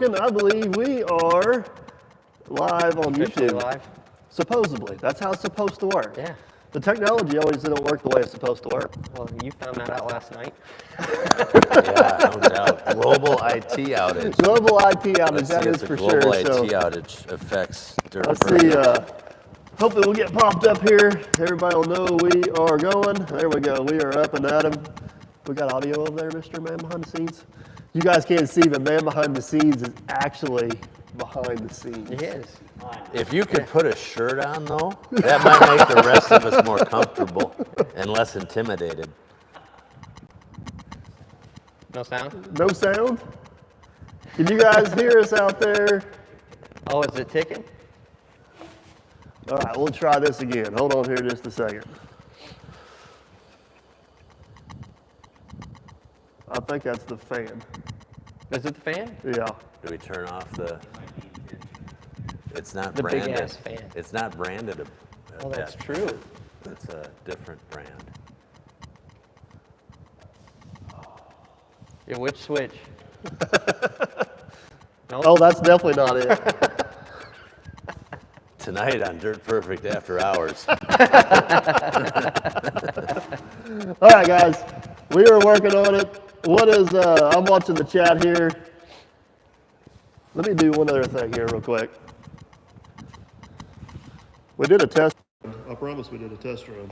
I believe we are live on Officially YouTube. live. Supposedly. That's how it's supposed to work. Yeah. The technology always didn't work the way it's supposed to work. Well, you found that out last night. Yeah, no doubt. Global IT outage. Global IT outage, Let's that see is if the for global sure. IT So outage affects Dirt let's Perfect. see. Hopefully we'll get popped up here. Everybody will know we are going. There we go. We are up and at 'em. We got audio over there, Mr. Man Behind the Scenes. You guys can't see, but Man Behind the Scenes is actually behind the scenes. It is. If you could put a shirt on, though, that might make the rest of us more comfortable and less intimidated. No sound? No sound? Can you guys hear us out there? Oh, is it ticking? All right, we'll try this again. Hold on here just a second. I think that's the fan. Is it the fan? Yeah. Do we turn off the? It's not The branded. big ass fan. It's not branded. Oh, that's that. true. It's a different brand. Yeah, which switch? No? Oh, that's definitely not it. Tonight on Dirt Perfect After Hours. All right, guys. We are working on it. What is, I'm watching the chat here. Let me do one other thing here real quick. We did a test. I promise we did a test run.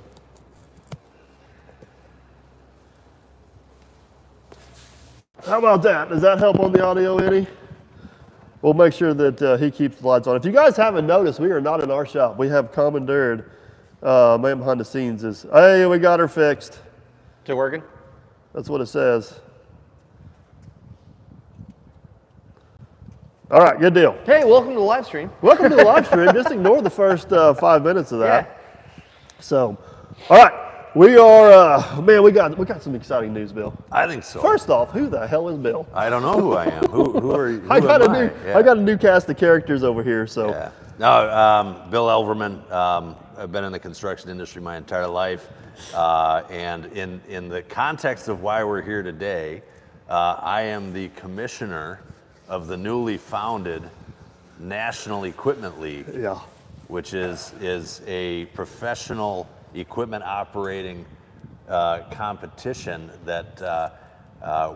How about that? Does that help on the audio, Eddie? We'll make sure that he keeps the lights on. If you guys haven't noticed, we are not in our shop. We have commandeered. Man behind the scenes is, hey, we got her fixed. Is it working? That's what it says. All right, good deal. Hey, welcome to the live stream. Welcome to the live stream. Just ignore the first 5 minutes of that. Yeah. So, all right, we are. Man, we got some exciting news, Bill. I think so. First off, who the hell is Bill? I don't know who I am. Who are you? I got Yeah. I got a new cast of characters over here. So, Yeah. No, Bill Elverman. I've been in the construction industry my entire life, and in the context of why we're here today, I am the commissioner of the newly founded National Equipment League, yeah. which is a professional equipment operating competition that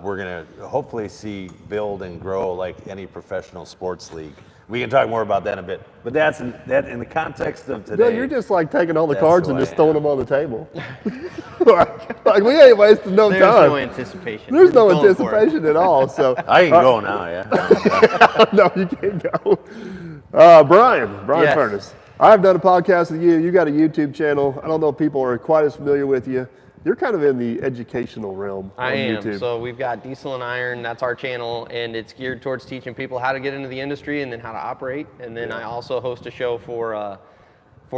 we're going to hopefully see build and grow like any professional sports league. We can talk more about that in a bit, but that's in the context of today. Bill, you're just like taking all the That's cards who and I just throwing am. them on the table. like we ain't wasting no There's time. no anticipation. There's no We're going for it. anticipation at all. So I can go now, yeah. no, you can't go. Brian Yes. Furness. I've done a podcast with you. You got a YouTube channel. I don't know if people are quite as familiar with you. You're kind of in the educational realm I on am. YouTube. So we've got Diesel and Iron. That's our channel, and it's geared towards teaching people how to get into the industry and then how to operate. And then I also host a show for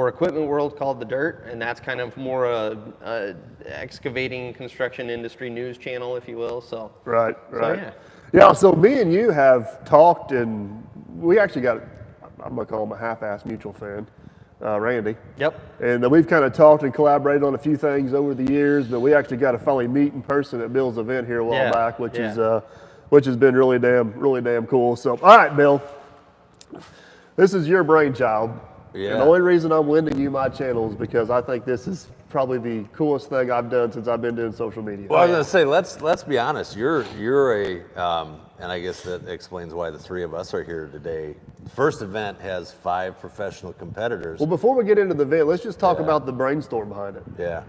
Equipment World called The Dirt, and that's kind of more a excavating construction industry news channel, if you will. So Right. yeah. Yeah, so me and you have talked, and we actually got, I'm going to call him a half-ass mutual fan, Randy. Yep. And we've kind of talked and collaborated on a few things over the years, but we actually got to finally meet in person at Bill's event here a while Yeah, back, which yeah. is which has been really damn cool. So, all right, Bill, this is your brainchild. Yeah. And the only reason I'm lending you my channel is because I think this is probably the coolest thing I've done since I've been doing social media. Well, I was gonna say, let's be honest. You're a, and I guess that explains why the three of us are here today. The first event has 5 professional competitors. Well, before we get into the event, let's just talk Yeah. about the brainstorm behind it. Yeah.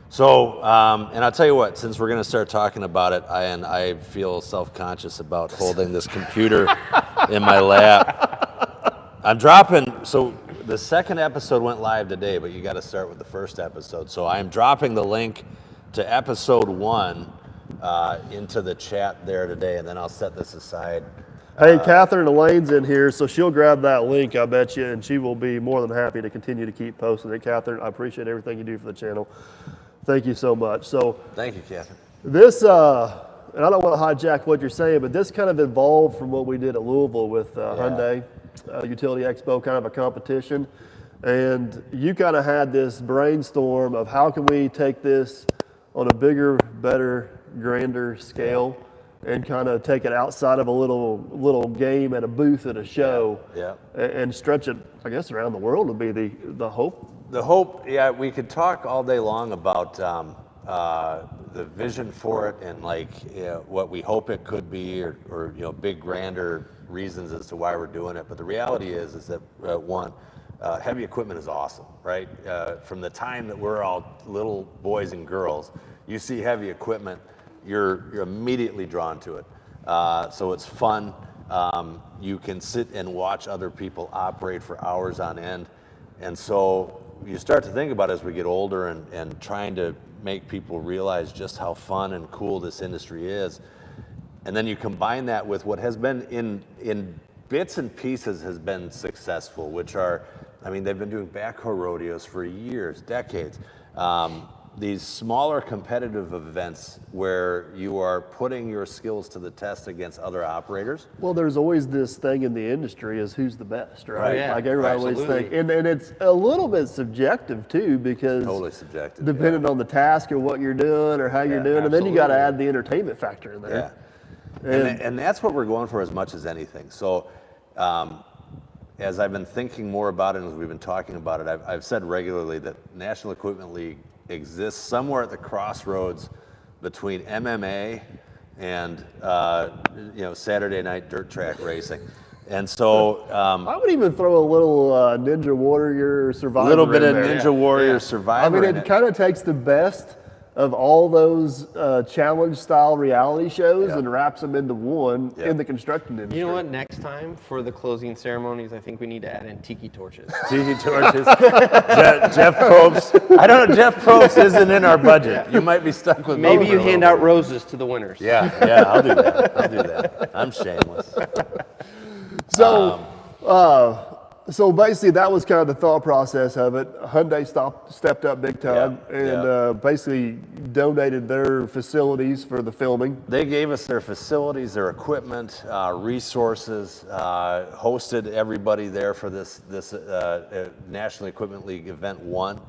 So, and I'll tell you what, since we're going to start talking about it, I feel self-conscious about holding this computer in my lap. I'm dropping, so the second episode went live today, but you got to start with the first episode. So I'm dropping the link to episode 1 into the chat there today, and then I'll set this aside. Hey, Catherine Elaine's in here, so she'll grab that link, I bet you, and she will be more than happy to continue to keep posting it. Catherine, I appreciate everything you do for the channel. Thank you so much. So Thank you, Catherine. this, and I don't want to hijack what you're saying, but this kind of evolved from what we did at Louisville with Hyundai Utility Expo, kind of a competition. And you kind of had this brainstorm of how can we take this on a bigger, better, grander scale and kind of take it outside of a little game at a booth at a show, and stretch it, I guess, around the world would be the hope. The hope, yeah, we could talk all day long about the vision for it and what we hope it could be, or big grander reasons as to why we're doing it. But the reality is that one, heavy equipment is awesome, right? From the time that we're all little boys and girls, you see heavy equipment, you're immediately drawn to it. So it's fun. You can sit and watch other people operate for hours on end. And so you start to think about, as we get older and trying to make people realize just how fun and cool this industry is. And then you combine that with what has been in bits and pieces has been successful, which are, they've been doing backhoe rodeos for years, decades. These smaller competitive events where you are putting your skills to the test against other operators. Well, there's always this thing in the industry is who's the best, right? Yeah, like everybody always absolutely. thinks, and it's a little bit subjective too, because Totally subjective. depending on the task or what you're doing or how you're doing, and then you got to add the entertainment factor in there. Yeah. And that's what we're going for as much as anything. So as I've been thinking more about it, and as we've been talking about it, I've said regularly that National Equipment League exists somewhere at the crossroads between MMA and Saturday night dirt track racing. And so I would even throw a little Ninja Warrior Survivor. A little bit in of there. Ninja Warrior Survivor. It kind of takes the best of all those challenge style reality shows and wraps them into one in the construction industry. You know what? Next time for the closing ceremonies, I think we need to add in tiki torches. Tiki torches. Jeff Probst. I don't know. Jeff Probst isn't in our budget. You might be stuck with. Maybe me you for a hand little out roses to the winners. bit. Yeah. I'll do that. I'm shameless. So basically, that was kind of the thought process of it. Hyundai stepped up big time and basically donated their facilities for the filming. They gave us their facilities, their equipment, resources, hosted everybody there for this National Equipment League Event 1.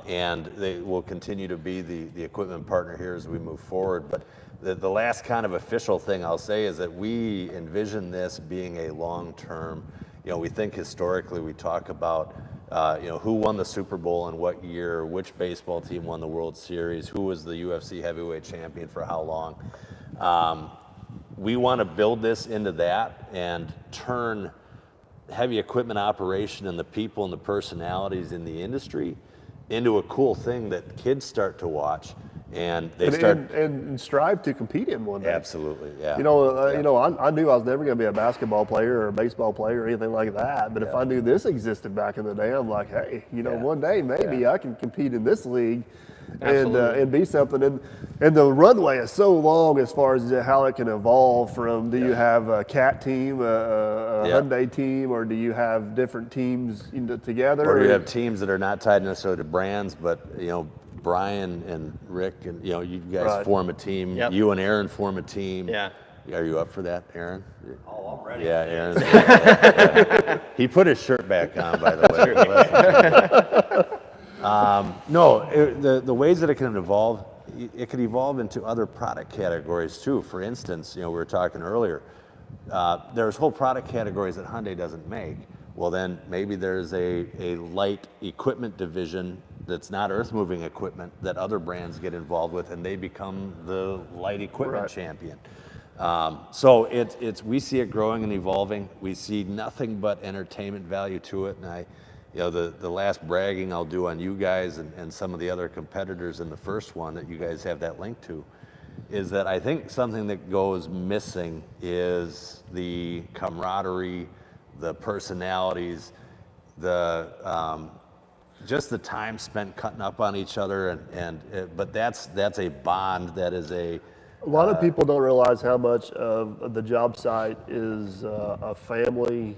And they will continue to be the equipment partner here as we move forward. But the last kind of official thing I'll say is that we envision this being a long-term. We think historically, we talk about, who won the Super Bowl in what year, which baseball team won the World Series, who was the UFC heavyweight champion for how long. We want to build this into that and turn heavy equipment operation and the people and the personalities in the industry into a cool thing that kids start to watch. And they and strive to compete in one day. Absolutely, yeah. I knew I was never going to be a basketball player or a baseball player or anything like that. But if I knew this existed back in the day, I'm like, hey, one day maybe I can compete in this league and be something. And the runway is so long as far as how it can evolve from. Do you have a CAT team, a Hyundai team, or do you have different teams together? Or do you have teams that are not tied necessarily to brands, but Brian and Rick and you guys form a team. Yep. You and Aaron form a team. Yeah. Are you up for that, Aaron? Oh, I'm ready. Yeah, Aaron. Yeah. He put his shirt back on, by the way. The ways that it can evolve, it could evolve into other product categories too. For instance, we were talking earlier. There's whole product categories that Hyundai doesn't make. Well, then maybe there's a light equipment division that's not earth-moving equipment that other brands get involved with, and they become the light equipment champion. So we see it growing and evolving. We see nothing but entertainment value to it, and the last bragging I'll do on you guys and some of the other competitors in the first one that you guys have that link to, is that I think something that goes missing is the camaraderie, the personalities, just the time spent cutting up on each other, but that's a bond that is a lot of people don't realize how much of the job site is a family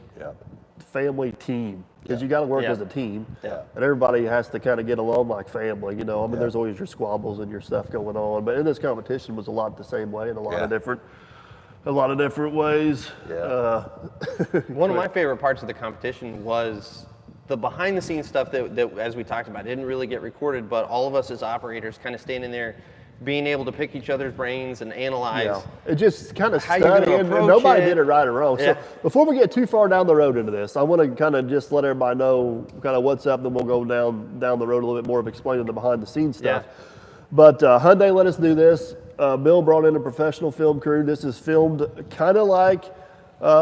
team, because you got to work as a team, and everybody has to kind of get along like family. There's always your squabbles and your stuff going on, but in this competition was a lot the same way in a lot of different ways. Yeah. One of my favorite parts of the competition was the behind the scenes stuff that, as we talked about, didn't really get recorded, but all of us as operators kind of standing there being able to pick each other's brains and analyze. Yeah. It just kind of How you're gonna studying, and approach nobody it. did it right or wrong. Yeah. So before we get too far down the road into this, I want to kind of just let everybody know kind of what's up, then we'll go down the road a little bit more of explaining the behind the scenes stuff. Yeah. But Hyundai let us do this. Bill brought in a professional film crew. This is filmed kind of like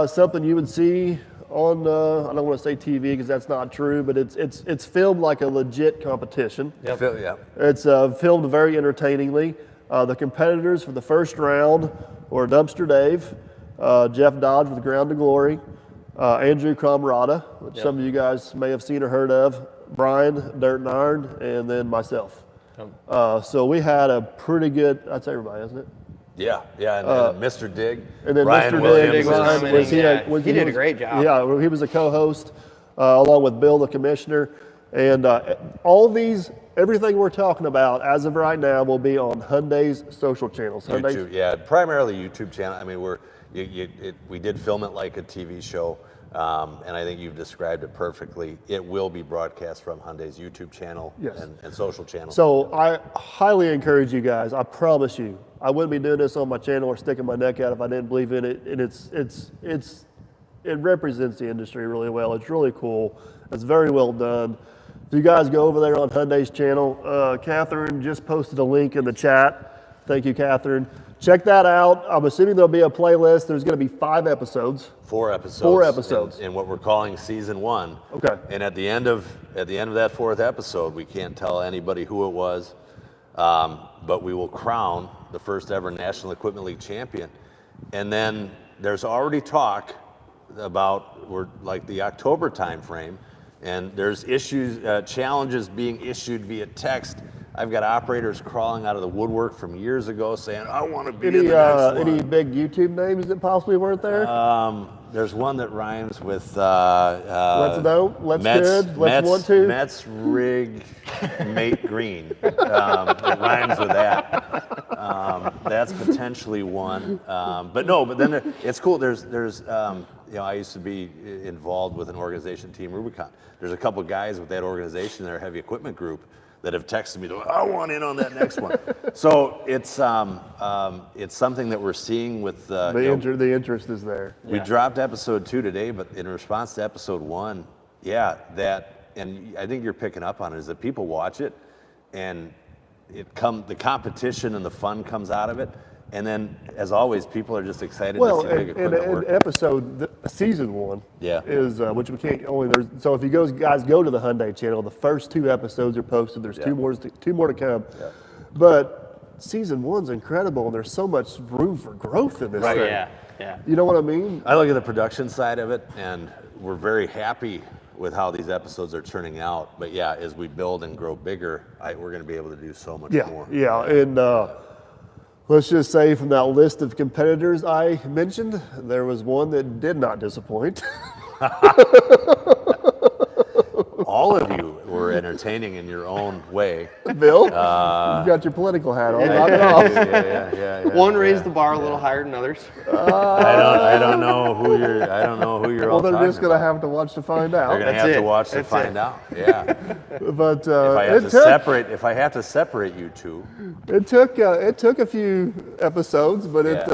something you would see on, I don't want to say TV because that's not true, but it's filmed like a legit competition. Yep. Yeah. It's filmed very entertainingly. The competitors for the first round were Dumpster Dave, Jeff Dodge with Ground to Glory, Andrew Camarada, which some of you guys may have seen or heard of, Brian, Dirt and Iron, and then myself. So we had a pretty good, that's everybody, isn't it? Yeah, and Mr. Dig. And then Ryan Mr. Williams Dig is- He did a great job. Yeah, well, he was a co-host along with Bill, the commissioner. And all these, everything we're talking about as of right now will be on Hyundai's social channels. Hyundai's, YouTube, yeah, primarily YouTube channel. I mean, we did film it like a TV show, and I think you've described it perfectly. It will be broadcast from Hyundai's YouTube channel Yes. and social channel. So I highly encourage you guys. I promise you, I wouldn't be doing this on my channel or sticking my neck out if I didn't believe in it. And it represents the industry really well. It's really cool. It's very well done. If you guys go over there on Hyundai's channel, Catherine just posted a link in the chat. Thank you, Catherine. Check that out. I'm assuming there'll be a playlist. There's going to be 5 episodes. 4 episodes. 4 episodes. In what we're calling season 1. Okay. And at the end of that 4th episode, we can't tell anybody who it was, but we will crown the first ever National Equipment League champion. And then there's already talk about like the October timeframe, and there's challenges being issued via text. I've got operators crawling out of the woodwork from years ago saying, I want to be in the next one. Any big YouTube names that possibly weren't there? There's one that rhymes with Let's know. Let's Mets, good. Let's Mets, want to. Mets rig mate green. It rhymes with that. That's potentially one. But then it's cool. There's I used to be involved with an organization, Team Rubicon. There's a couple guys with that organization, their heavy equipment group, that have texted me, I want in on that next one. So it's something that we're seeing with The interest is there. we dropped episode 2 today, but in response to episode 1, and I think you're picking up on it, is that people watch it, and the competition and the fun comes out of it, and then, as always, people are just excited to see big equipment work. Season 1 Yeah. is, which we can't only, so if you guys go to the Hyundai channel, the first 2 episodes are posted. There's 2 more to come. Yeah. But season 1's incredible, and there's so much room for growth in this thing. Yeah. You know what I mean? I look at the production side of it, and we're very happy with how these episodes are turning out. But yeah, as we build and grow bigger, we're going to be able to do so much more. Yeah, and let's just say from that list of competitors I mentioned, there was one that did not disappoint. All of you were entertaining in your own way. Bill, you've got your political hat on. Knock it off. Yeah. One raised the bar a little higher than others. I don't know who you're. Well, all they're talking just going to about. have to watch to find out. They're going to have That's to it. watch to That's find it. out. Yeah. But If I have to separate you two, it took a few episodes, but Yeah.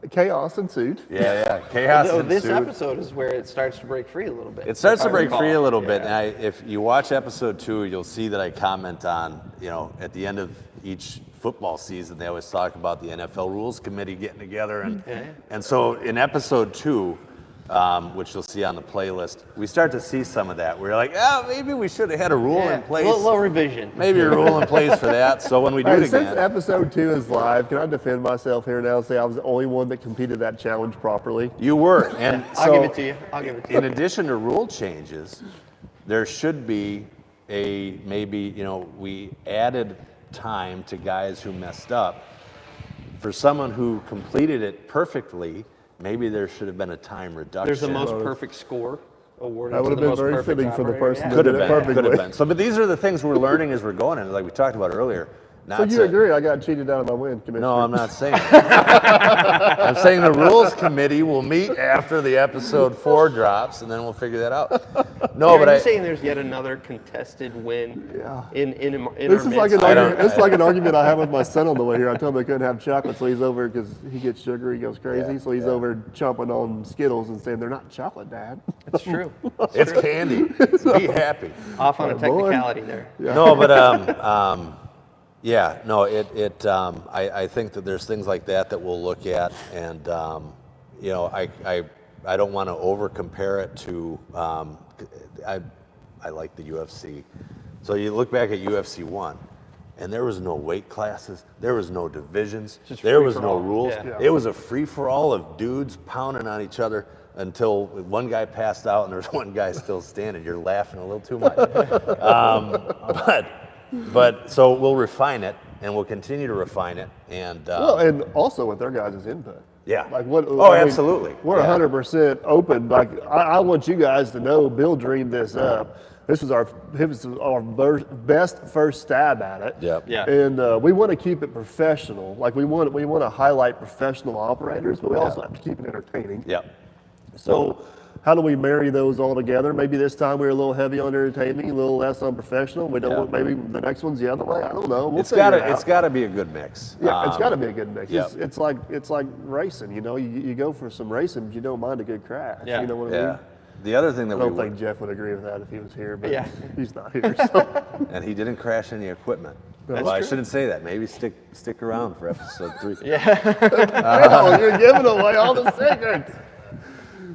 chaos ensued. yeah, chaos This ensued. episode is where it starts to break free a little bit. It starts if to I break recall. free a little bit. Yeah. And if you watch episode 2, you'll see that I comment on, at the end of each football season, they always talk about the NFL Rules Committee getting together. And so in episode 2, which you'll see on the playlist, we start to see some of that. We're like, maybe we should have had a rule in place. A little revision. Maybe a rule in place for that. So when we do Hey, it since again, episode 2 is live, can I defend myself here now and say I was the only one that completed that challenge properly? you were. And I'll so give it to you. I'll give it to you. in addition to rule changes, there should be we added time to guys who messed up. For someone who completed it perfectly, maybe there should have been a time reduction. There's the most perfect score awarded. That would to have the been most very perfect fitting for the operator. person Yeah. that did it perfectly. Could have been. So, but these are the things we're learning as we're going, and like we talked about earlier, So you agree I got cheated out of my win, Commissioner? No, I'm not saying that. I'm saying the rules committee will meet after the episode 4 drops, and then we'll figure that out. No, Are but you saying there's yet another contested win in This is like our an argument I have with my son on the way here. I told him I couldn't have chocolate, so he's over because he gets sugar, he goes crazy. So he's over chomping on Skittles and saying they're not chocolate, Dad. It's true. it's candy. Be happy. Off on a technicality there. Yeah. No, but I think that there's things like that we'll look at, and I don't want to over compare it to I like the UFC. So you look back at UFC 1, and there was no weight classes, there was no divisions, there was no rules. Yeah. It was a free-for-all of dudes pounding on each other until one guy passed out and there's one guy still standing. You're laughing a little too much. But so we'll refine it, and we'll continue to refine it. And and also with their guys' input. Yeah. Like what? Absolutely. We're 100% open. Like I want you guys to know, Bill dreamed this up. This was our best first stab at it. Yep. Yeah. And we want to keep it professional. Like we want to highlight professional operators, but we also have to keep it entertaining. Yep. So how do we marry those all together? Maybe this time we're a little heavy on entertaining, a little less on professional. We don't want, maybe the next one's the other way. I don't know. We'll It's figure it out. got to be a good mix. Yeah, it's got to be a good mix. Yep. It's like racing. You know, you go for some racing, but you don't mind a good crash. Yeah. You know what I mean? Yeah. The other thing that I don't think Jeff would agree with that if he was here, but he's not here. So. and he didn't crash any equipment. That's Well, I true. shouldn't say that. Maybe stick around for episode 3. Bill, you're giving away all the secrets.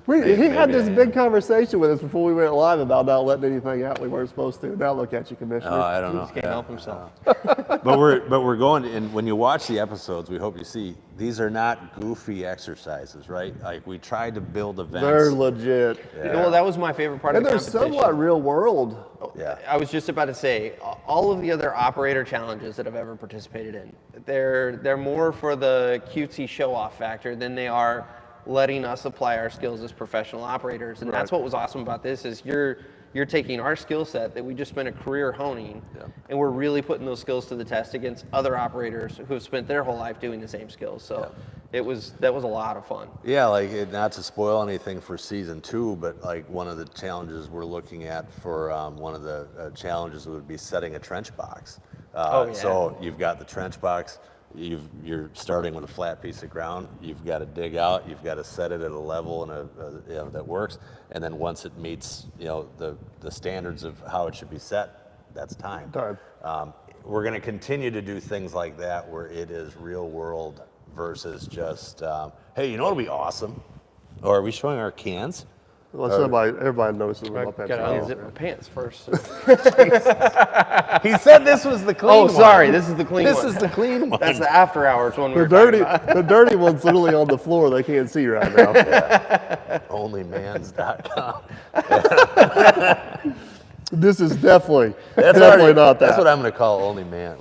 He had this big conversation with us before we went live about not letting anything out we weren't supposed to. Now look at you, Commissioner. Oh, I don't know. Can't help himself. But we're going, and when you watch the episodes, we hope you see these are not goofy exercises, right? Like we tried to build events. They're legit. Well, that was my favorite part And of the they're competition. somewhat real world. Yeah. I was just about to say, all of the other operator challenges that I've ever participated in, they're more for the cutesy show-off factor than they are letting us apply our skills as professional operators. And that's what was awesome about this is you're taking our skill set that we just spent a career honing, and we're really putting those skills to the test against other operators who have spent their whole life doing the same skills. So that was a lot of fun. Yeah, not to spoil anything for season 2, but like one of the challenges we're looking at for one of the challenges would be setting a trench box. So you've got the trench box. You're starting with a flat piece of ground. You've got to dig out. You've got to set it at a level and that works. And then once it meets the standards of how it should be set, that's time. We're going to continue to do things like that where it is real world versus just hey, you know what'll be awesome? Or are we showing our cans? Well, everybody notices what my pants Gotta are. unzip my pants first. He said this was the clean one. Sorry, this is the clean one. This is the clean one. That's the after hours one. The dirty one's literally on the floor. They can't see right now. Onlymans.com. This is definitely That's not that. That's what I'm going to call Only Man.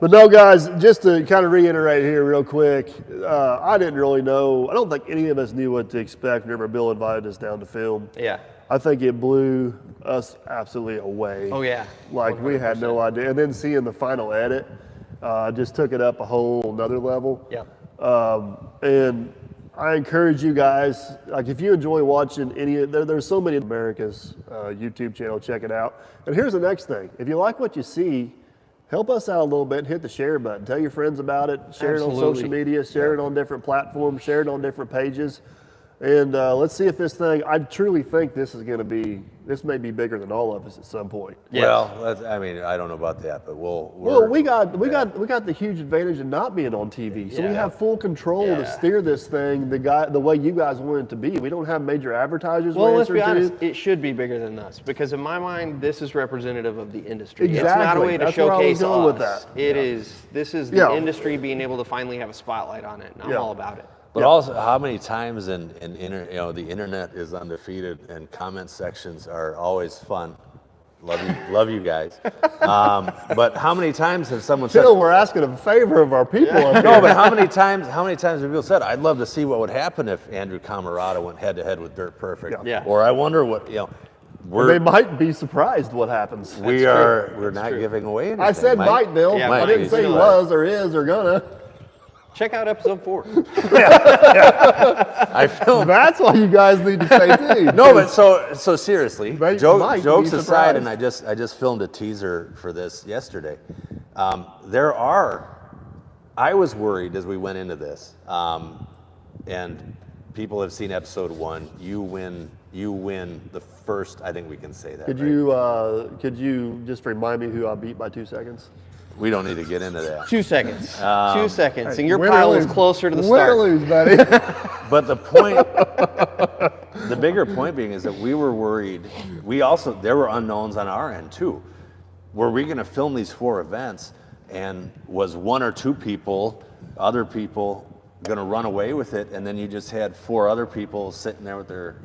But no, guys, just to kind of reiterate here real quick, I didn't really know. I don't think any of us knew what to expect whenever Bill invited us down to film. Yeah. I think it blew us absolutely away. Oh yeah. Like we had no idea. And then seeing the final edit just took it up a whole another level. Yeah. And I encourage you guys, like if you enjoy watching there's so many America's YouTube channel, check it out. And here's the next thing. If you like what you see, help us out a little bit, hit the share button. Tell your friends about it, share it on social media, share it on different platforms, share it on different pages. And let's see if this thing, I truly think this may be bigger than all of us at some point. Yes. Well, I don't know about that, but we got the huge advantage of not being on TV, so we have full control to steer this thing the way you guys want it to be. We don't have major advertisers. Well, let's be honest, it should be bigger than us because in my mind, this is representative of the industry. Exactly. It's not a way to That's where I was showcase going us. with that. This is the industry being able to finally have a spotlight on it, and I'm all about it. But also, how many times the internet is undefeated, and comment sections are always fun. Love you guys. But how many times have someone said? Phil, we're asking a favor of our people. Up here. No, but how many times have people said, "I'd love to see what would happen if Andrew Camarada went head to head with Dirt Perfect," Yeah. or "I wonder what they might be surprised what happens. We're not giving away anything. I said might, Bill. Yeah, I didn't say he was or is or gonna. Check out episode 4. I feel That's why you guys need to say too. no, but so seriously, They might jokes be aside, surprised. and I just filmed a teaser for this yesterday. I was worried as we went into this, and people have seen episode 1. You win the first. I think we can say that. Could you just remind me who I beat by 2 seconds? We don't need to get into that. 2 seconds. 2 seconds. And your Win or pile is lose. closer to the Win or start. lose, buddy. But the point, the bigger point being is that we were worried. There were unknowns on our end too. Were we going to film these 4 events, and was 1 or 2 other people, going to run away with it, and then you just had 4 other people sitting there with their,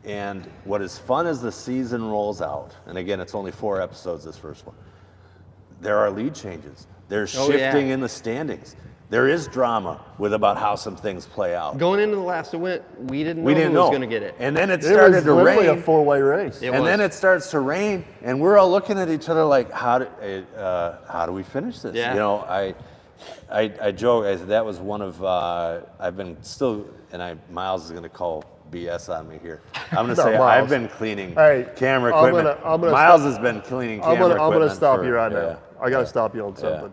And what is fun as the season rolls out, and again, it's only 4 episodes, this first one. There are lead changes. There's shifting in the standings. There is drama about how some things play out. Going into the last event, we didn't know who was going to get it. And then it It started was to literally rain. a 4-way race. And then it starts to rain, and we're all looking at each other like, how do we finish this? Yeah. I joke. I said that was one of I've been still, and Miles is going to call BS on me here. I'm going to No, say Miles. I've been cleaning Hey, camera I'm equipment. gonna Miles has been cleaning camera equipment. I'm gonna stop for- you right yeah, now. I gotta stop you on Yeah. something.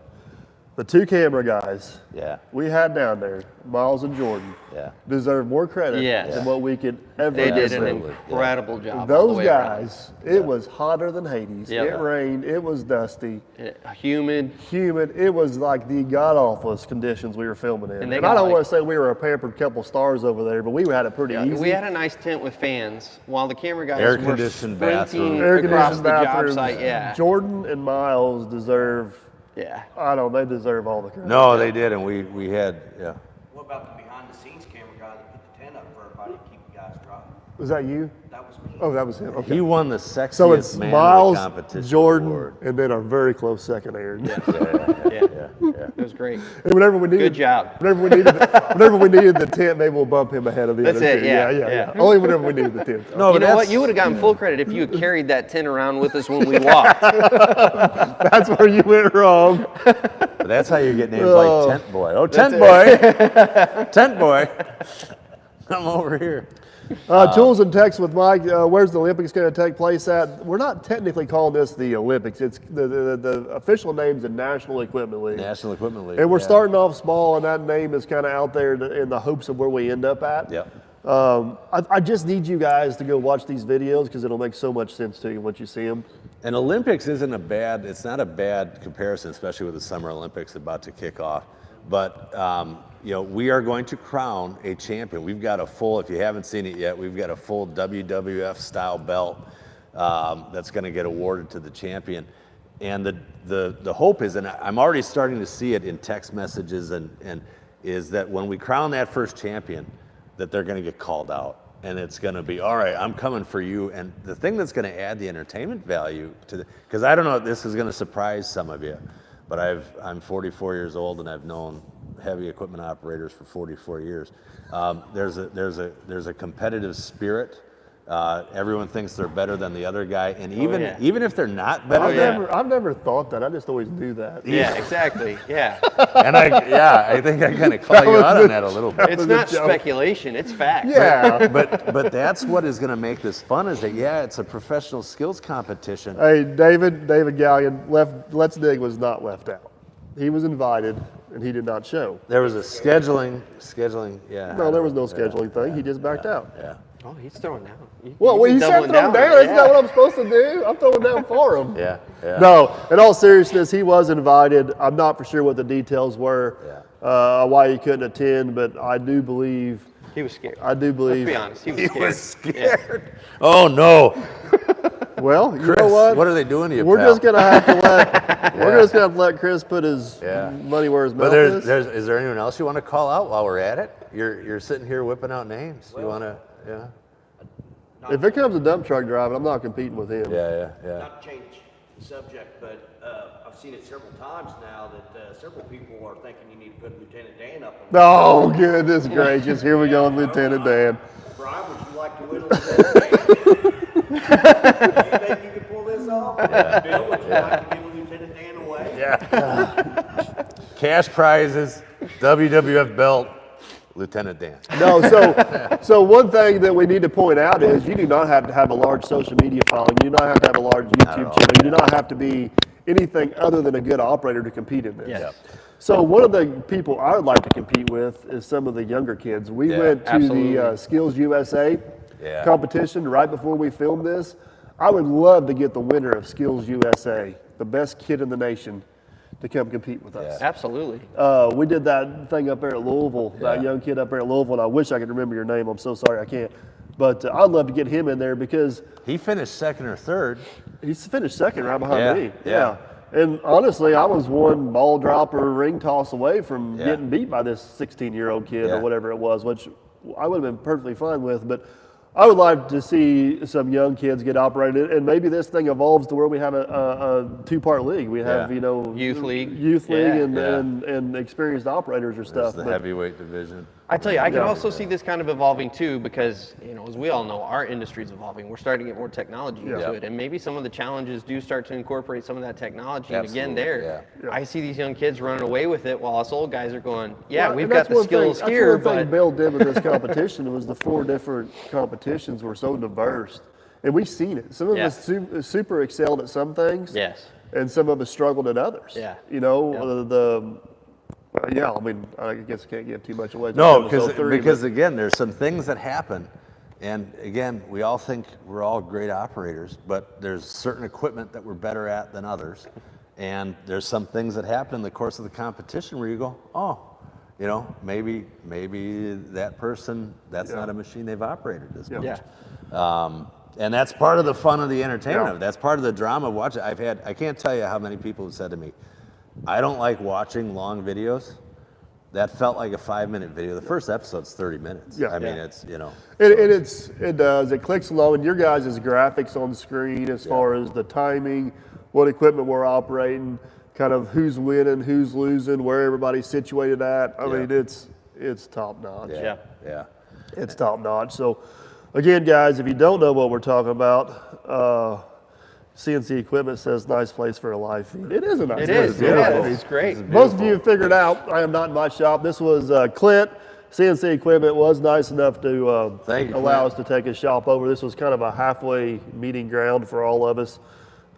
The 2 camera guys Yeah. we had down there, Miles and Jordan, Yeah. deserve more credit Yes. than what we could ever They did deserve. an Absolutely, yeah. incredible job. all the Those way around. guys, it was hotter than Hades. Yeah. It rained. It was dusty, Humid. humid. It was like the god awfulest conditions we were filming in. And they And got I don't like- want to say we were a pampered couple stars over there, but we had it pretty easy. We had a nice tent with fans while the camera guys were Air-conditioned sprinting bathroom. across the job bathrooms. site. Yeah. Jordan and Miles deserve. Yeah. They deserve all the credit. No, they did, and we had What about the behind the scenes camera guy that put the tent up for everybody to keep you guys dry? Was that you? That was me. Oh, that was him. Okay. He won the sexiest So it's man Miles, of the competition Jordan, award. and then our very close second, Aaron. Yeah. It was great. And whenever we needed, Good job. Whenever we needed the tent, maybe we'll bump him ahead of the That's other it, two. yeah. Only whenever we needed the tent. No, You but know that's, what? You would have gotten full credit if you had carried that tent around with us when we walked. That's where you went wrong. But that's how you get names Oh. like Tent Boy. Oh, Tent Boy. Tent Boy. Come over here. Tools and Techs with Mike. Where's the Olympics going to take place at? We're not technically calling this the Olympics. It's the official name's the National Equipment League. National Equipment League. And we're yeah. starting off small, and that name is kind of out there in the hopes of where we end up at. Yep. I just need you guys to go watch these videos because it'll make so much sense to you once you see them. And Olympics it's not a bad comparison, especially with the Summer Olympics about to kick off. But, we are going to crown a champion. We've got a full, if you haven't seen it yet, we've got a full WWF style belt that's going to get awarded to the champion. And the hope is, and I'm already starting to see it in text messages, and is that when we crown that first champion, that they're going to get called out. And it's going to be, all right, I'm coming for you. And the thing that's going to add the entertainment value to because I don't know if this is going to surprise some of you, but I'm 44 years old and I've known heavy equipment operators for 44 years. There's a competitive spirit. Everyone thinks they're better than the other guy, and even if they're not better I've never thought that. I just always knew that. Yeah, exactly. Yeah. and I think I kind of call you out on that a little bit. It's not speculation, it's fact. Yeah. But that's what is going to make this fun. Is that it's a professional skills competition. Hey, David Gallion, Let's Dig was not left out. He was invited, and he did not show. There was a scheduling. Yeah. No, there was no scheduling thing. He just backed out. Yeah. Oh, he's throwing down. Well, He's he said doubling throw him down. Isn't Yeah. that what I'm supposed to do? I'm throwing down for him. Yeah. No, in all seriousness, he was invited. I'm not for sure what the details were, why he couldn't attend, but I do believe. He was scared. I do believe. Let's be honest, he was scared. Scared. Oh no, Well, you Chris! know what? What are they doing to you, We're pal? just gonna have to let we're just gonna have to let Chris put his money where his mouth But is. is there anyone else you want to call out while we're at it? You're sitting here whipping out names. You want to? Yeah. If it comes to dump truck driving, I'm not competing with him. Yeah. Not to change the subject, but I've seen it several times now that several people are thinking you need to put Lieutenant Dan up on. Oh, goodness gracious. Here we go, Lieutenant Dan. Brian, would you like to whittle Lieutenant Dan? think you can pull this off? Bill, would you like to give Lieutenant Dan away? Yeah. Cash prizes, WWF belt, Lieutenant Dan. No, so one thing that we need to point out is you do not have to have a large social media following. You do not have to have a large YouTube all, channel. You do not have to be anything other than a good operator to compete in this. Yes. So one of the people I would like to compete with is some of the younger kids. We Yeah, went to absolutely. the Skills USA Yeah. competition right before we filmed this. I would love to get the winner of Skills USA, the best kid in the nation, to come compete with us. Absolutely. We did that thing up there at Louisville, that Yeah. young kid up there at Louisville, and I wish I could remember your name. I'm so sorry I can't. But I'd love to get him in there because He finished second or third. he's finished second right behind Yeah, me. yeah. And honestly, I was one ball drop or ring toss away from Yeah. getting beat by this 16-year-old kid Yeah. or whatever it was, which I would have been perfectly fine with. But I would like to see some young kids get operated, and maybe this thing evolves to where we have a two-part league. We have, Yeah. you know, Youth league. youth league, Yeah. and, Yeah. and experienced operators or There's stuff. the But heavyweight division. I tell you, I can Yeah. also see this kind of evolving too, because as we all know, our industry is evolving. We're starting to get more technology into Yeah. it, and maybe some of the challenges do start to incorporate some of that technology. And again, Absolutely, there, yeah. I see these young kids running away with it, while us old guys are going, "Yeah, Well, we've and got that's the one skills thing, here, that's one thing but Bill did with this competition was the 4 different competitions were so diverse, and we've seen it. Some of Yeah. us super excelled at some things, yes, and some of us struggled at others. Yeah. You know, Yeah. yeah. I mean, I guess I can't give too much away. No, Just episode 3, because but- again, there's some things that happen, and again, we all think we're all great operators, but there's certain equipment that we're better at than others, and there's some things that happen in the course of the competition where you go, oh, maybe that person, that's Yeah. not a machine they've operated as much. yeah, And that's part of the fun of the entertainment. Yeah. That's part of the drama of watching. I can't tell you how many people have said to me, I don't like watching long videos. That felt like a 5-minute video. The first episode's 30 minutes. Yeah. I mean, Yeah. it's, It does. It clicks along, and your guys' graphics on screen as far as the timing, what equipment we're operating, kind of who's winning, who's losing, where everybody's situated at. I mean, it's top notch. Yeah. Yeah. It's top notch. So, again, guys, if you don't know what we're talking about, CNC Equipment says nice place for a live feed. It is a nice it place. is. for a Yeah, live feed. it's great. Most of you have figured out I am not in my shop. This was Clint. CNC Equipment was nice enough to Thank you, allow Clint. us to take his shop over. This was kind of a halfway meeting ground for all of us.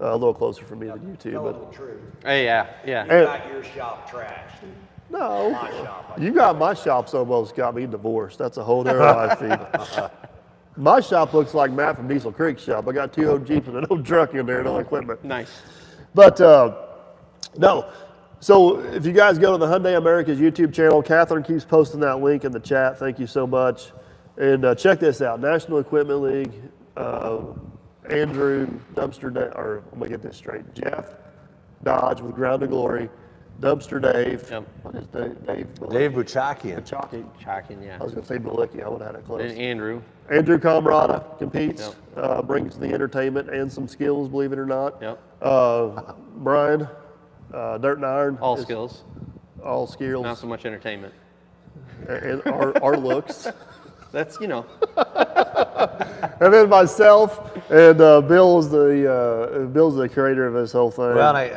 A little closer for me than you two, Tell but them the truth. Hey, yeah, yeah. You And- got your shop trashed. no, My shop. you got my shop's almost got me divorced. That's a whole other live feed. My shop looks like Matt from Diesel Creek's shop. I got 2 old Jeeps and an old truck in there and no equipment. Nice. But no. So if you guys go to the Hyundai America's YouTube channel, Catherine keeps posting that link in the chat. Thank you so much. And check this out: National Equipment League. Andrew or let me get this straight. Jeff Dodge with Ground to Glory. Dumpster Dave. Yep. What is Dave? Dave Buchakian. Chalky. Shocking, yeah. I was going to say Malicki. I would have had it close. And Andrew. Andrew Camarada competes, brings the entertainment and some skills, believe it or not. Yep. Brian, Dirt and Iron. All is skills, All skills. not so much entertainment. And our looks. That's And then myself and Bill's the creator of this whole thing. Well, and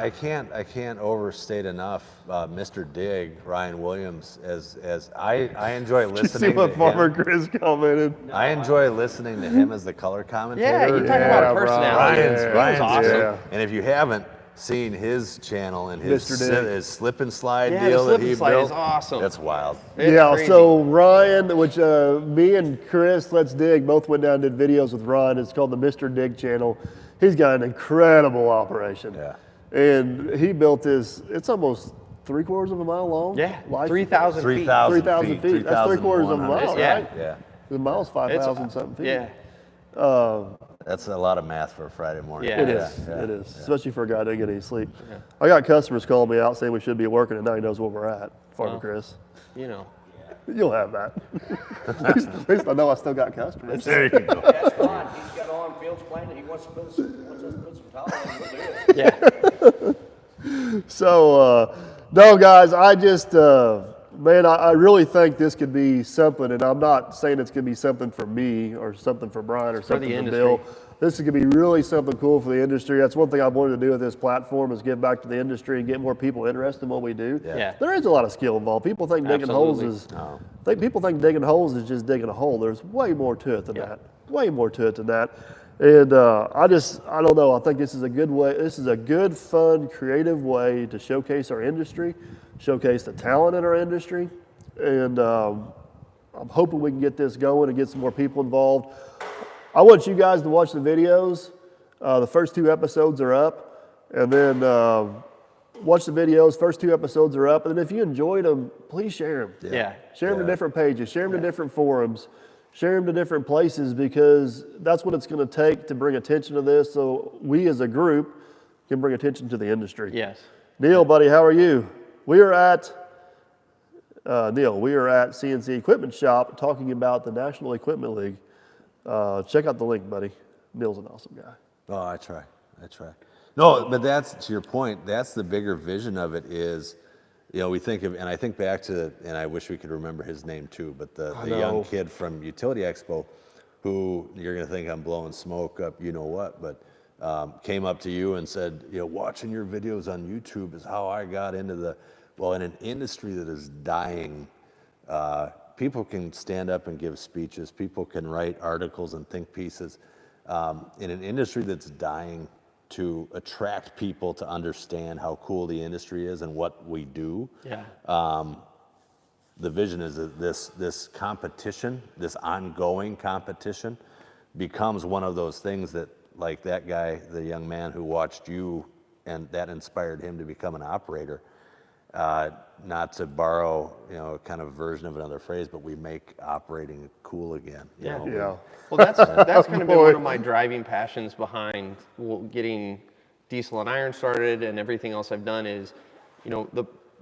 I can't overstate enough Mr. Dig, Ryan Williams, as I enjoy See listening what to Farmer him. Chris commented. I enjoy listening to him as the color commentator. Yeah, you talk about a personality. Ryan's awesome. Yeah. And if you haven't seen his channel and his, Mr. Dig. his slip and slide Yeah, the deal slip that he and slide built, is awesome. that's wild. It's Yeah, crazy. so Ryan, which me and Chris, Let's Dig, both went down and did videos with Ryan. It's called the Mr. Dig channel. He's got an incredible operation. Yeah. And he built this, it's almost 3/4 of a mile long. Yeah, Life- 3,000 feet. 3,000 feet. That's 3/4 of a mile, 3,100. right? Yeah. The mile's 5,000 something feet. Yeah. That's a lot of math for a Friday morning. Yeah. It Yeah, is. It is. Especially for a guy that doesn't get any sleep. I got customers calling me out saying we should be working, and now he knows where we're at. Farmer Chris. You'll have that. At least I know I still got customers. There you go. That's fine. He's got on Phil's plan that he wants us to put some tile on. We'll do it. Yeah. So, no, guys, I just, man, I really think this could be something, and I'm not saying it's going to be something for me or something for Brian or something for Bill. This is going to be really something cool for the industry. That's one thing I wanted to do with this platform is give back to the industry and get more people interested in what we do. Yeah. There is a lot of skill involved. People think digging holes is people think digging holes is just digging a hole. There's way more to it than that. Way more to it than that. And I don't know. I think this is a good way. This is a good, fun, creative way to showcase our industry, showcase the talent in our industry, and I'm hoping we can get this going and get some more people involved. I want you guys to watch the videos. The first 2 episodes are up, and then watch the videos. First 2 episodes are up, and then if you enjoyed them, please share them. Yeah. Share them to different pages. Share them to different forums. Share them to different places because that's what it's going to take to bring attention to this so we as a group can bring attention to the industry. Yes. Neil, buddy, how are you? We are at CNC Equipment Shop talking about the National Equipment League. Check out the link, buddy. Neil's an awesome guy. Oh, I try. No, but that's, to your point, that's the bigger vision of it is, we think of, and I think back to, and I wish we could remember his name too, but the young kid from Utility Expo who, you're going to think I'm blowing smoke up, you know what, but came up to you and said, watching your videos on YouTube is how I got into in an industry that is dying, people can stand up and give speeches, people can write articles and think pieces. In an industry that's dying to attract people to understand how cool the industry is and what we do. Yeah. The vision is that this competition, this ongoing competition, becomes one of those things that, like that guy, the young man who watched you, and that inspired him to become an operator. Not to borrow, kind of version of another phrase, but we make operating cool again. Yeah. Yeah. Well, that's kind of been one of my driving passions behind getting diesel and iron started, and everything else I've done is,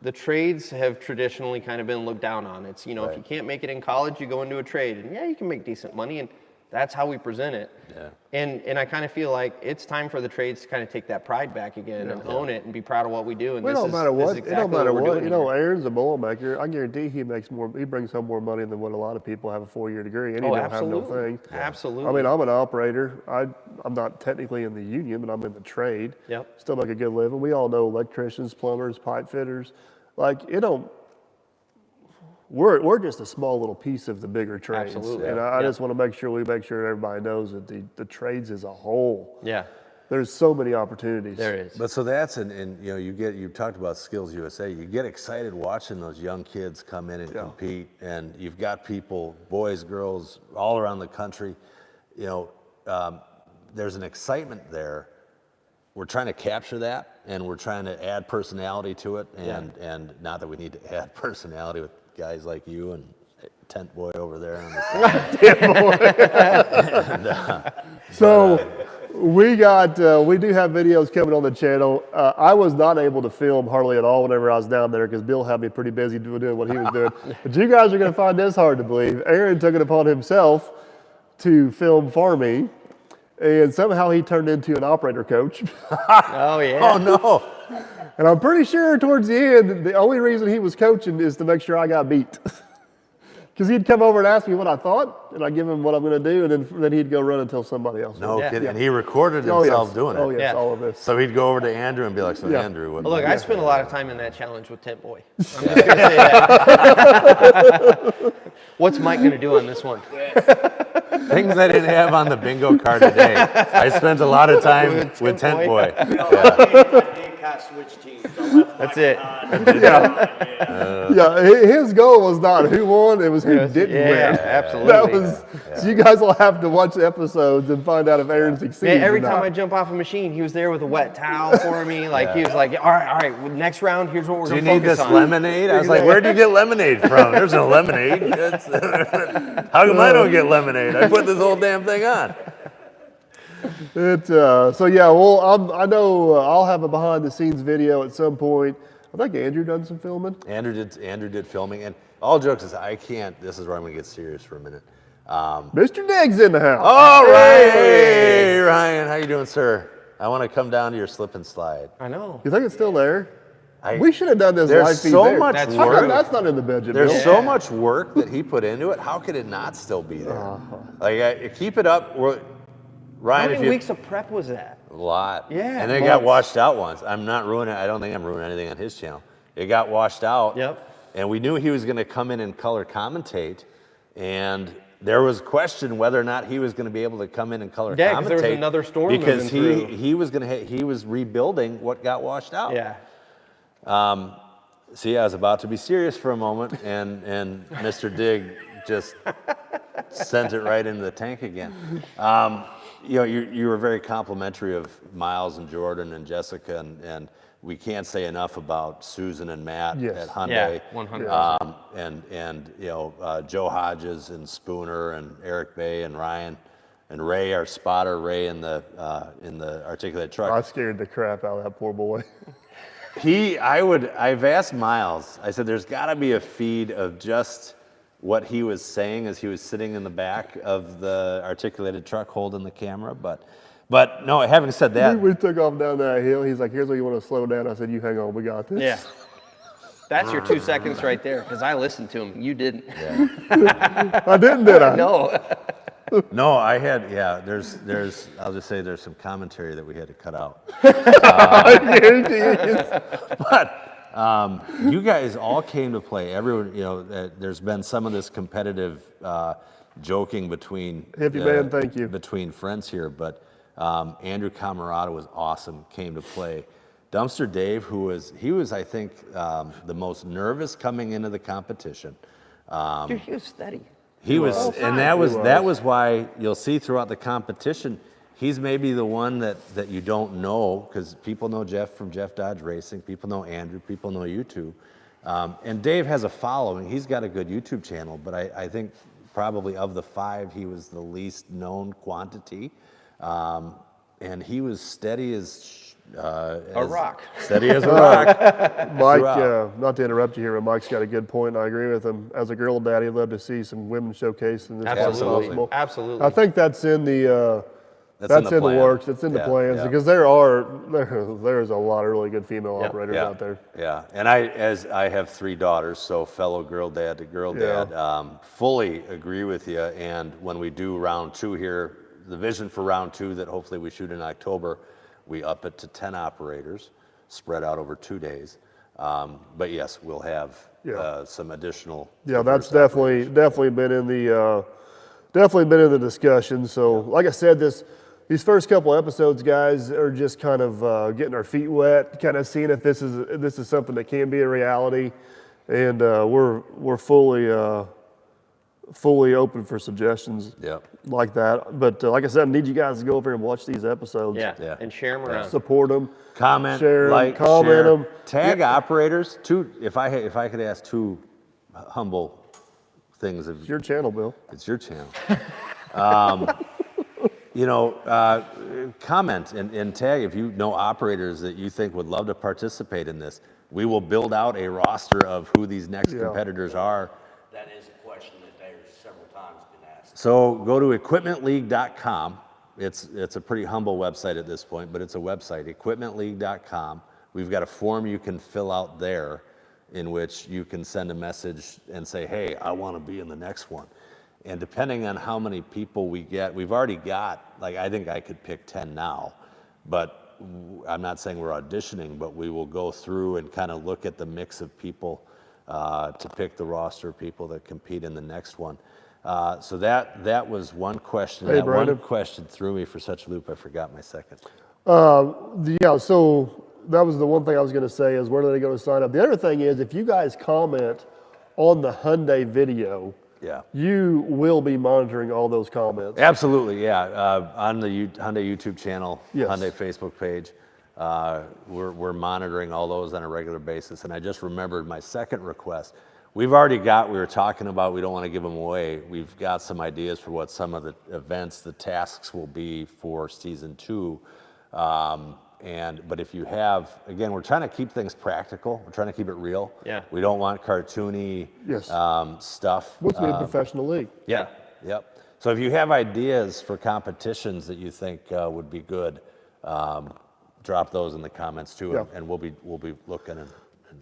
the trades have traditionally kind of been looked down on. It's, if you can't make it in college, you go into a trade, and you can make decent money, and that's how we present it. Yeah. And I kind of feel like it's time for the trades to kind of take that pride back again and own it and be proud of what we do. And It don't matter what. It don't matter what. Aaron's a bowl maker. I guarantee he makes more. He brings home more money than what a lot of people have a 4-year degree, and he don't have no thing. Absolutely. I mean, I'm an operator. I'm not technically in the union, but I'm in the trade. Yep. Still make a good living. We all know electricians, plumbers, pipe fitters. Like it don't. We're just a small little piece of the bigger trades. Absolutely. And I just want to make sure everybody knows that the trades as a whole. Yeah. There's so many opportunities. There is. But so that's, you talked about Skills USA, you get excited watching those young kids come in and compete, and you've got people, boys, girls, all around the country, there's an excitement there. We're trying to capture that, and we're trying to add personality to it, and not that we need to add personality with guys like you and Tent Boy over there on the side. So we do have videos coming on the channel. I was not able to film hardly at all whenever I was down there because Bill had me pretty busy doing what he was doing. But you guys are going to find this hard to believe. Aaron took it upon himself to film for me, and somehow he turned into an operator coach. Oh, yeah. Oh, no. And I'm pretty sure towards the end, the only reason he was coaching is to make sure I got beat. Because he'd come over and ask me what I thought, and I'd give him what I'm going to do, and then he'd go run and tell somebody else. No kidding. And he recorded himself doing it. Oh, yes, all of this. So he'd go over to Andrew and be like, Andrew, what? Well, look, I spent a lot of time in that challenge with Tent Boy. I'm just going to say that. What's Mike going to do on this one? Things I didn't have on the bingo card today. I spent a lot of time with Tent Boy. I did kind of switch teams. I left That's Mike it. behind. His goal was not who won, it was who didn't win. Yeah, absolutely. So you guys will have to watch the episodes and find out if Aaron succeeds. Man, every or time not. I jump off a machine, he was there with a wet towel for me. Like he was like, all right, well, next round, here's what we're Do you going to need focus this on. lemonade? I was like, where'd you get lemonade from? There's no lemonade. How come I don't get lemonade? I put this whole damn thing on. I know I'll have a behind the scenes video at some point. I think Andrew done some filming. Andrew did filming, and all jokes aside, this is where I'm gonna get serious for a minute. Mr. Diggs in the house. All right, hey, Ryan, how you doing, sir? I want to come down to your slip and slide. I know. You think it's still there? We should have done this There's live feed so there. much That's How come work. that's not in the budget, There's Bill? so much work that he put into it. How could it not still be there? Keep it up. How Ryan, many if you weeks of prep was that? a lot, Yeah, and then it got months. washed out once. I'm not ruining. I don't think I'm ruining anything on his channel. It got washed out. Yep. And we knew he was going to come in and color commentate, and there was question whether or not he was going to be able to come in and color commentate. Yeah, 'cause there was another storm because moving through. he was rebuilding what got washed out. Yeah. See, I was about to be serious for a moment, and Mr. Dig just sent it right into the tank again. You were very complimentary of Miles and Jordan and Jessica, and we can't say enough about Susan and Matt Yes. at Hyundai. Yeah, 100%. And Joe Hodges and Spooner and Eric Bay and Ryan and Ray, our spotter, Ray in the articulated truck. I scared the crap out of that poor boy. I've asked Miles, I said, there's got to be a feed of just what he was saying as he was sitting in the back of the articulated truck holding the camera. But no, having said that, we took off down that hill. He's like, here's where you want to slow down. I said, you hang on, we got this. Yeah. That's your 2 seconds right there, because I listened to him. You didn't. I didn't, did I? No. no, I had, there's, I'll just say there's some commentary that we had to cut out. I guarantee you. But you guys all came to play. Everyone, there's been some of this competitive joking between Hippie man, thank you. between friends here, but Andrew Camarada was awesome. Came to play. Dumpster Dave, who was I think the most nervous coming into the competition. Dude, he was steady. He was, and that was why you'll see throughout the competition, he's maybe the one that you don't know, because people know Jeff from Jeff Dodge Racing, people know Andrew, people know you two. And Dave has a following. He's got a good YouTube channel, but I think probably of the 5, he was the least known quantity. And he was steady as A rock. Steady as a rock. Mike, throughout. not to interrupt you here, but Mike's got a good point, and I agree with him. As a girl dad, he'd love to see some women showcased in this as Absolutely. possible. Absolutely. I think that's in the That's that's in the in the plan. works. It's in the Yeah, plans yeah. because there's a lot of really good female Yeah. operators Yeah, out there. yeah. And as I have 3 daughters, so fellow girl dad to girl Yeah. dad, fully agree with you. And when we do round 2 here, the vision for round 2 that hopefully we shoot in October, we up it to 10 operators, spread out over 2 days. But yes, we'll have some additional. Yeah, that's diverse definitely been in the discussion. So, like I said, these first couple episodes, guys, are just kind of getting our feet wet, kind of seeing if this is something that can be a reality, and we're fully open for suggestions Yep. like that. But like I said, I need you guys to go over and watch these episodes. Yeah. Yeah. And share them around. Support them. Comment, Share 'em, like, comment share, 'em. tag operators. If I could ask 2 humble things of It's your channel, Bill. It's your channel. Comment and tag if you know operators that you think would love to participate in this. We will build out a roster of who these next Yeah. competitors are. That is a question that there's several times been asked. So go to equipmentleague.com. It's a pretty humble website at this point, but it's a website, equipmentleague.com. We've got a form you can fill out there in which you can send a message and say, hey, I want to be in the next one. And depending on how many people we get, we've already got, I think I could pick 10 now, but I'm not saying we're auditioning, but we will go through and kind of look at the mix of people to pick the roster of people that compete in the next one. So that was one question. Hey, That Brandon. one question threw me for such a loop, I forgot my second. So that was the one thing I was going to say is where do they go to sign up? The other thing is if you guys comment on the Hyundai video, Yeah. you will be monitoring all those comments. Absolutely, yeah. On the Hyundai YouTube channel, Yes. Hyundai Facebook page, we're monitoring all those on a regular basis. And I just remembered my second request. We were talking about, we don't want to give them away. We've got some ideas for what some of the events, the tasks will be for season 2. But if you have, again, we're trying to keep things practical. We're trying to keep it real. Yeah. We don't want cartoony Yes. stuff. What's be a professional league? Yeah. Yep. So if you have ideas for competitions that you think would be good, drop those in the comments too, Yeah. and we'll be looking. And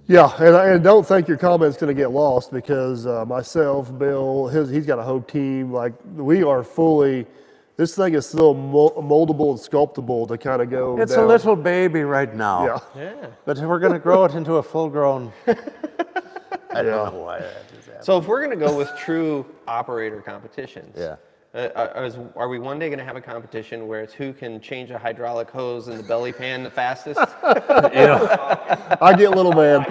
Yeah, and I don't think your comment's going to get lost because myself, Bill, he's got a whole team. Like we are fully. This thing is still moldable and sculptable to kind of go. It's down. a little baby right now. Yeah. Yeah. But we're going to grow it into a full-grown. I don't know why that is happening. So if we're going to go with true operator competitions, Yeah. Are we one day going to have a competition where it's who can change a hydraulic hose in the belly pan the fastest? You know, I get little man.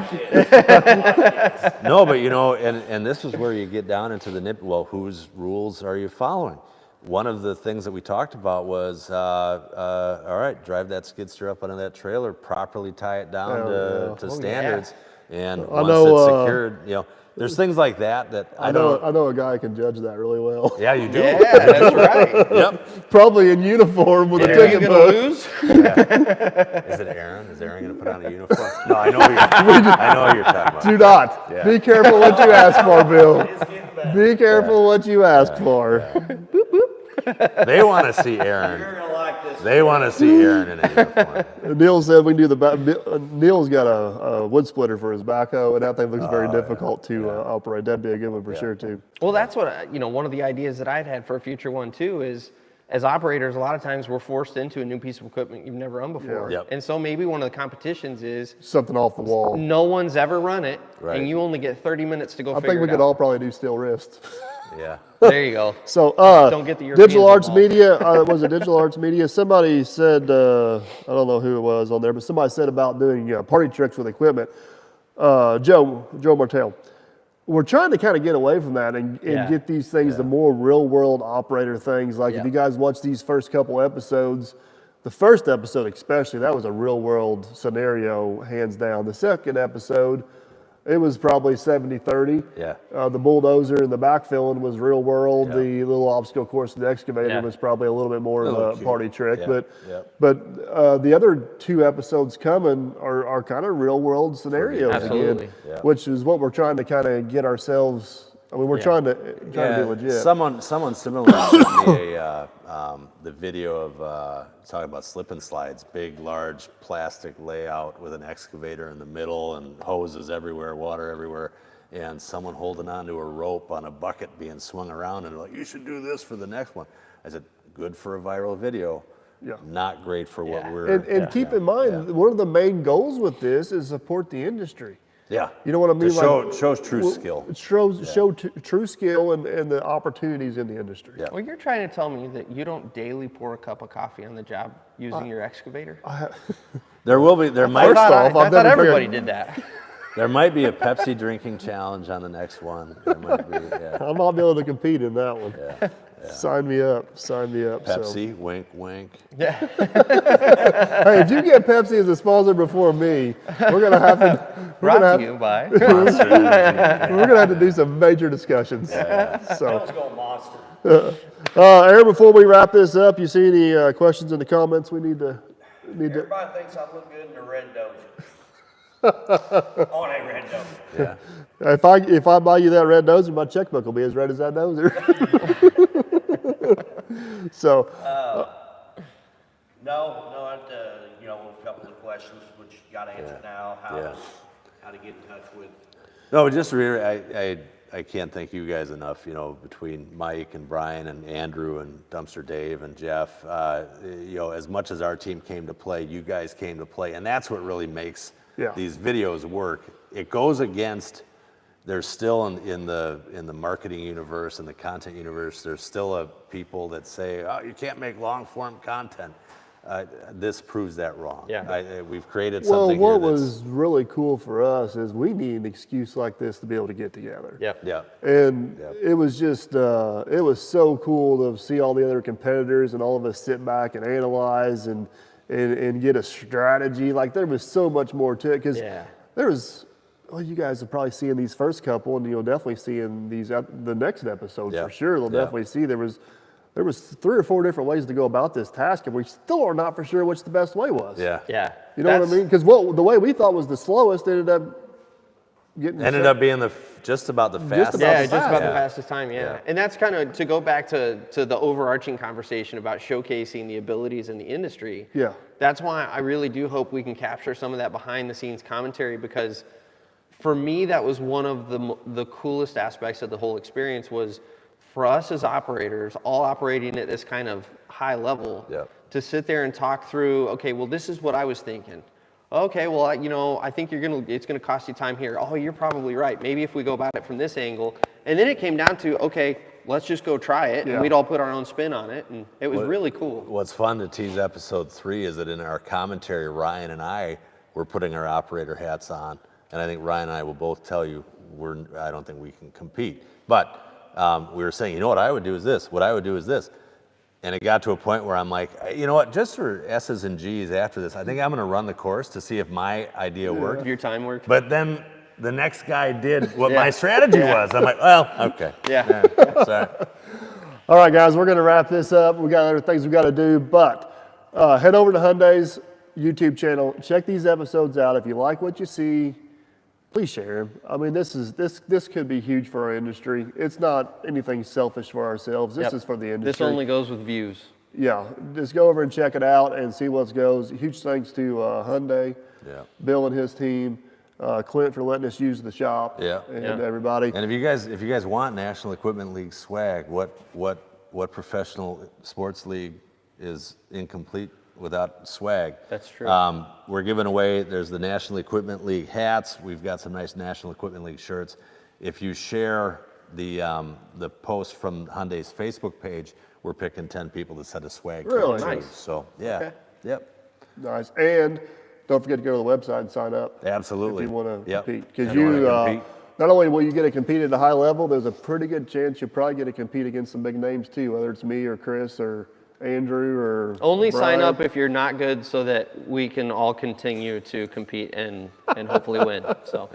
no, but you know, and this is where you get down into the nip. Well, whose rules are you following? One of the things that we talked about was, all right, drive that skid steer up onto that trailer, properly tie it down to standards, and once it's secured, you know, there's things like that I know a guy can judge that really well. Yeah, you do. Yeah, that's right. Yep. Probably in uniform with a Are you ticket going to book. lose? Is it Aaron? Is Aaron going to put on a uniform? No, I know what you're talking about. Do not. Yeah. Be careful what you ask for, Bill. Be careful what you ask for. They want to see Aaron. You're gonna like this. They want to see Aaron in a uniform. Neil said we can do the back. Neil's got a wood splitter for his backhoe, and that thing looks very difficult to operate. That'd be a good one for sure, too. Well, that's what, one of the ideas that I'd had for a future one, too, is as operators, a lot of times we're forced into a new piece of equipment you've never run before. Yeah. Yep. And so maybe one of the competitions is Something off the wall. no one's ever run it, Right. and you only get 30 minutes to go I figure think we it could out. all probably do steel wrist. Yeah. There you go. So, Don't get the Europeans Digital Arts involved. Media, was it Digital Arts Media? Somebody said, I don't know who it was on there, but somebody said about doing party tricks with equipment. Joe Martell. We're trying to kind of get away from that and Yeah. get these things to more real world operator things. Like if Yeah. you guys watch these first couple episodes, the first episode especially, that was a real world scenario, hands down. The second episode, it was probably 70-30. Yeah. The bulldozer and the backfilling was real world. Yeah. The little obstacle course of the excavator Yeah. was probably a little bit more of a party trick. Yeah. But the other two episodes coming are kind of real world scenarios Absolutely. again, Yeah. which is what we're trying to kind of get ourselves. I mean, we're trying to be legit. Someone similarly sent me the video of talking about slip and slides, big, large plastic layout with an excavator in the middle and hoses everywhere, water everywhere, and someone holding onto a rope on a bucket being swung around and like, you should do this for the next one. I said, good for a viral video, not great for what we're. And keep in mind, one of the main goals with this is support the industry. Yeah. You know what I mean? It shows true skill. It show true skill and the opportunities in the industry. Yeah. Well, you're trying to tell me that you don't daily pour a cup of coffee on the job using your excavator? There First off, I I've thought never everybody figured- did that. There might be a Pepsi drinking challenge on the next one. There might be, yeah. I might be able to compete in that one. Sign me up. Sign me up. So. Pepsi, wink, wink. Hey, if you get Pepsi as a sponsor before me, we're gonna have to. Brought to you by. We're gonna have to do some major discussions. So, Let's go Monster. Aaron, before we wrap this up, you see any questions in the comments? We need to. Everybody thinks I look good in the red dozer. On a red dozer. Yeah. If I buy you that red dozer, my checkbook will be as red as that dozer. So. No, a couple of questions which you got to answer now. How to get in touch with. No, just to reiterate, I can't thank you guys enough, between Mike and Brian and Andrew and Dumpster Dave and Jeff, as much as our team came to play, you guys came to play, and that's what really makes these videos work. It goes against, there's still in the marketing universe and the content universe, there's still people that say, oh, you can't make long form content. This proves that wrong. Yeah. We've created Well, something what here that's, was really cool for us is we need an excuse like this to be able to get together. Yeah. And it was just, it was so cool to see all the other competitors and all of us sit back and analyze and get a strategy. Like there was so much more to it because there was, well, you guys have probably seen these first couple and you'll definitely see in the next episode for sure. They'll definitely see there was 3 or 4 different ways to go about this task, and we still are not for sure which the best way was. Yeah. You know what I mean? Because the way we thought was the slowest ended up being just about the fastest. Just about the fastest time, And that's kind of to go back to the overarching conversation about showcasing the abilities in the industry. Yeah. That's why I really do hope we can capture some of that behind the scenes commentary because for me, that was one of the coolest aspects of the whole experience was for us as operators, all operating at this kind of high level, Yep. to sit there and talk through, okay, well, this is what I was thinking. Okay, well, I think it's gonna cost you time here. Oh, you're probably right. Maybe if we go about it from this angle. And then it came down to, okay, let's just go try it. Yeah. And we'd all put our own spin on it. And it was really cool. What's fun to tease episode 3 is that in our commentary, Ryan and I were putting our operator hats on. And I think Ryan and I will both tell you, I don't think we can compete. But we were saying, you know what I would do is this, what I would do is this. And it got to a point where I'm like, you know what, just for S's and G's after this, I think I'm gonna run the course to see if my idea worked. If your time worked. But then the next guy did what my strategy was. I'm like, well, okay. Yeah. Sorry. All right, guys, we're going to wrap this up. We got other things we got to do, but head over to Hyundai's YouTube channel. Check these episodes out. If you like what you see, please share them. I mean, this could be huge for our industry. It's not anything selfish for ourselves. This is for the industry. This only goes with views. Yeah, just go over and check it out and see what goes. Huge thanks to Hyundai, Bill and his team, Clint for letting us use the shop, and everybody. And if you guys want National Equipment League swag, what professional sports league is incomplete without swag? That's true. We're giving away. There's the National Equipment League hats. We've got some nice National Equipment League shirts. If you share the post from Hyundai's Facebook page, we're picking 10 people to send a swag. Really? to. Nice. So yeah, Okay. yep. Nice. And don't forget to go to the website and sign up. Absolutely. If you want to Yep. compete. Because And you wanna compete. not only will you get to compete at a high level, there's a pretty good chance you'll probably get to compete against some big names too, whether it's me or Chris or Andrew or Only sign Brian. up if you're not good so that we can all continue to compete and hopefully win. So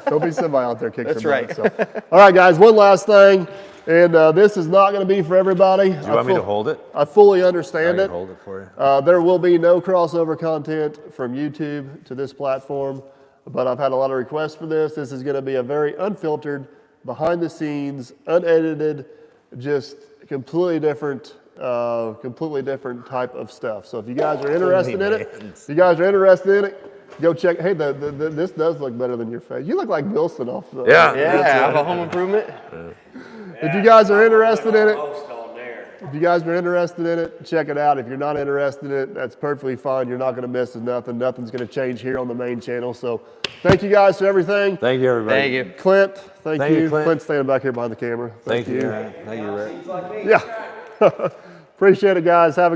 There'll be somebody out there kicking That's some right. butt, so. All right, guys, one last thing. And this is not going to be for everybody. Do you want me to hold it? I fully I understand can it. hold it for you. There will be no crossover content from YouTube to this platform, but I've had a lot of requests for this. This is going to be a very unfiltered, behind the scenes, unedited, just completely different type of stuff. So if you guys are interested in it, go check. Hey, this does look better than your face. You look like Wilson off the. Yeah. yeah, have a home improvement. If you guys are interested in it, Post on there. if you guys are interested in it, check it out. If you're not interested in it, that's perfectly fine. You're not going to miss nothing. Nothing's going to change here on the main channel. So thank you guys for everything. Thank you, everybody. Thank you. Clint, thank Thank you, you. Clint. Clint's standing back here behind the camera. Thank you. Thank you, Rick. Yeah. Appreciate it, guys. Have a